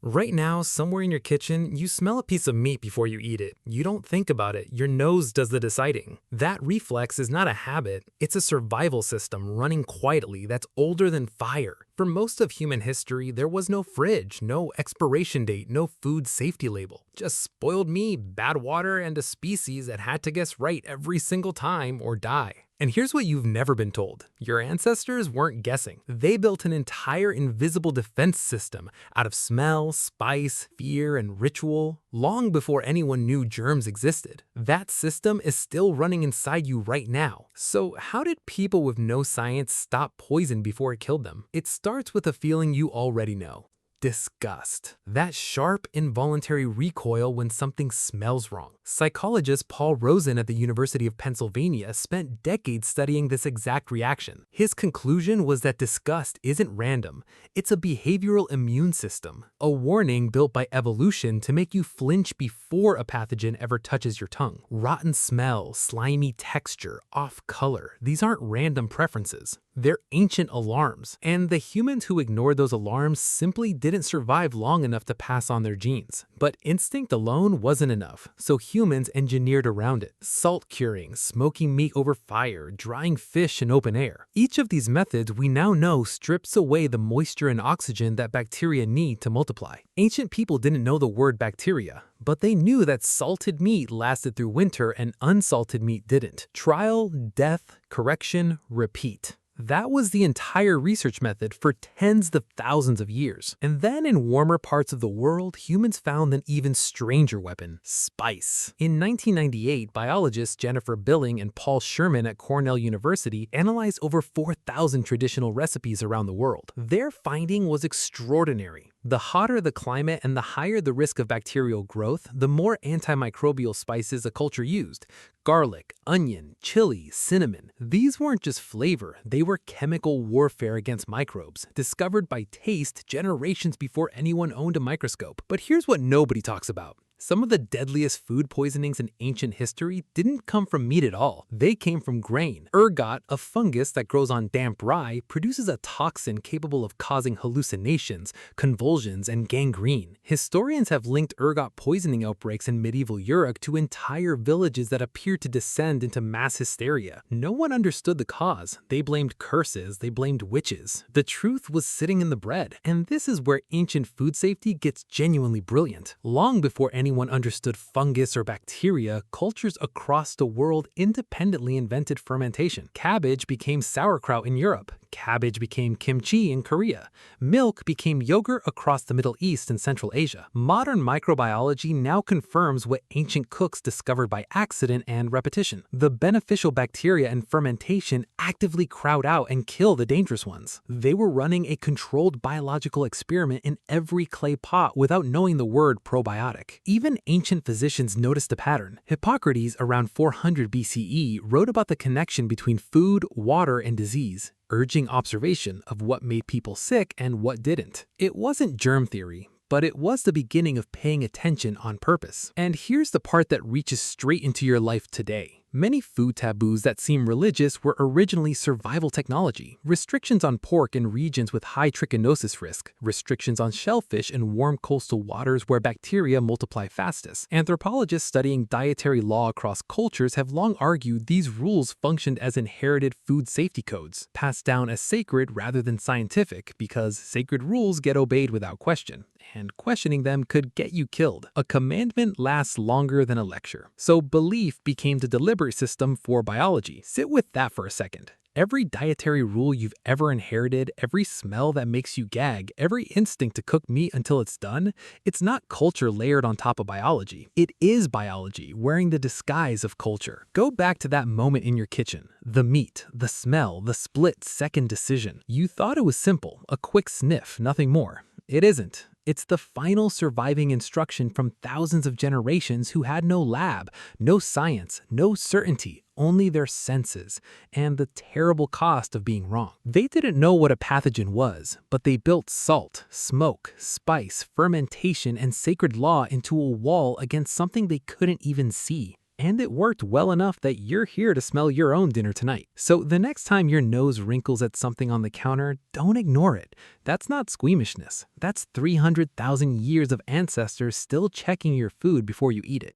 Right now, somewhere in your kitchen, you smell a piece of meat before you eat it. You don't think about it, your nose does the deciding. That reflex is not a habit, it's a survival system running quietly that's older than fire. For most of human history, there was no fridge, no expiration date, no food safety label. Just spoiled meat, bad water, and a species that had to guess right every single time or die. And here's what you've never been told. Your ancestors weren't guessing. They built an entire invisible defense system out of smell, spice, fear, and ritual long before anyone knew germs existed. That system is still running inside you right now. So how did people with no science stop poison before it killed them? It starts with a feeling you already know. Disgust. That sharp, involuntary recoil when something smells wrong. Psychologist Paul Rosen at the University of Pennsylvania spent decades studying this exact reaction. His conclusion was that disgust isn't random. It's a behavioral immune system, a warning built by evolution to make you flinch before a pathogen ever touches your tongue. Rotten smell, slimy texture, off color. These aren't random preferences. They're ancient alarms, and the humans who ignored those alarms simply didn't survive long enough to pass on their genes. But instinct alone wasn't enough, so humans engineered around it. Salt curing, smoking meat over fire, drying fish in open air. Each of these methods we now know strips away the moisture and oxygen that bacteria need to multiply. Ancient people didn't know the word bacteria, but they knew that salted meat lasted through winter and unsalted meat didn't. Trial, death, correction, repeat. That was the entire research method for tens of thousands of years. And then in warmer parts of the world, humans found an even stranger weapon: spice. In 1998, biologists Jennifer Billing and Paul Sherman at Cornell University analyzed over 4,000 traditional recipes around the world. Their finding was extraordinary. The hotter the climate and the higher the risk of bacterial growth, the more antimicrobial spices a culture used. Garlic, onion, chili, cinnamon. These weren't just flavor, they were chemical warfare against microbes, discovered by taste generations before anyone owned a microscope. But here's what nobody talks about. Some of the deadliest food poisonings in ancient history didn't come from meat at all. They came from grain. Ergot, a fungus that grows on damp rye, produces a toxin capable of causing hallucinations, convulsions, and gangrene. Historians have linked ergot poisoning outbreaks in medieval Europe to entire villages that appeared to descend into mass hysteria. No one understood the cause. They blamed curses, they blamed witches. The truth was sitting in the bread. And this is where ancient food safety gets genuinely brilliant. Long before anyone understood fungus or bacteria, cultures across the world independently invented fermentation. Cabbage became sauerkraut in Europe. Cabbage became kimchi in Korea. Milk became yogurt across the Middle East and Central Asia. Modern microbiology now confirms what ancient cooks discovered by accident and repetition. The beneficial bacteria in fermentation actively crowd out and kill the dangerous ones. They were running a controlled biological experiment in every clay pot without knowing the word probiotic. Even ancient physicians noticed a pattern. Hippocrates, around 400 BCE, wrote about the connection between food, water, and disease, urging observation of what made people sick and what didn't. It wasn't germ theory, but it was the beginning of paying attention on purpose. And here's the part that reaches straight into your life today. Many food taboos that seem religious were originally survival technology. Restrictions on pork in regions with high trichinosis risk, restrictions on shellfish in warm coastal waters where bacteria multiply fastest. Anthropologists studying dietary law across cultures have long argued these rules functioned as inherited food safety codes, passed down as sacred rather than scientific, because sacred rules get obeyed without question, and questioning them could get you killed. A commandment lasts longer than a lecture. So belief became the deliberate system for biology. Sit with that for a second. Every dietary rule you've ever inherited, every smell that makes you gag, every instinct to cook meat until it's done, it's not culture layered on top of biology. It is biology wearing the disguise of culture. Go back to that moment in your kitchen. The meat, the smell, the split-second decision. You thought it was simple, a quick sniff, nothing more. It isn't. It's the final surviving instruction from thousands of generations who had no lab, no science, no certainty, only their senses, and the terrible cost of being wrong. They didn't know what a pathogen was, but they built salt, smoke, spice, fermentation, and sacred law into a wall against something they couldn't even see: And it worked well enough that you're here to smell your own dinner tonight. So the next time your nose wrinkles at something on the counter, don't ignore it. That's not squeamishness. That's 300,000 years of ancestors still checking your food before you eat it.